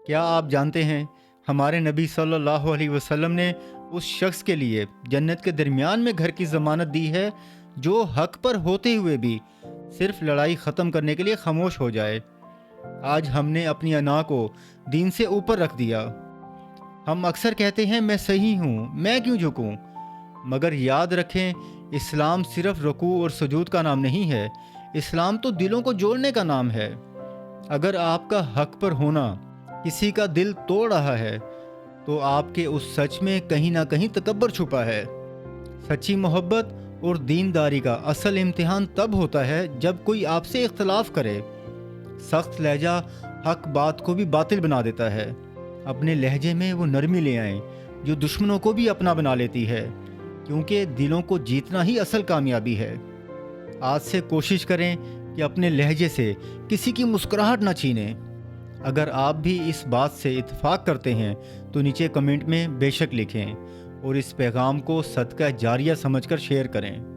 کیا آپ جانتے ہیں ہمارے نبی صلی اللہ علیہ وسلم نے اس شخص کے لیے جنت کے درمیان میں گھر کی ضمانت دی ہے جو حق پر ہوتے ہوئے بھی صرف لڑائی ختم کرنے کے لیے خاموش ہو جائے۔ آج ہم نے اپنی انا کو دین سے اوپر رکھ دیا۔ ہم اکثر کہتے ہیں میں صحیح ہوں، میں کیوں جھکوں؟ مگر یاد رکھیں، اسلام صرف رکوع اور سجود کا نام نہیں ہے، اسلام تو دلوں کو جوڑنے کا نام ہے۔ اگر آپ کا حق پر ہونا کسی کا دل توڑ رہا ہے تو آپ کے اس سچ میں کہیں نہ کہیں تکبر چھپا ہے۔ سچی محبت اور دینداری کا اصل امتحان تب ہوتا ہے جب کوئی آپ سے اختلاف کرے۔ سخت لہجہ حق بات کو بھی باطل بنا دیتا ہے۔ اپنے لہجے میں وہ نرمی لے آئیں جو دشمنوں کو بھی اپنا بنا لیتی ہے، کیونکہ دلوں کو جیتنا ہی اصل کامیابی ہے۔ آج سے کوشش کریں کہ اپنے لہجے سے کسی کی مسکراہٹ نہ چھینیں۔ اگر آپ بھی اس بات سے اتفاق کرتے ہیں تو نیچے کمنٹ میں بے شک لکھیں اور اس پیغام کو صدقہ جاریہ سمجھ کر شیئر کریں۔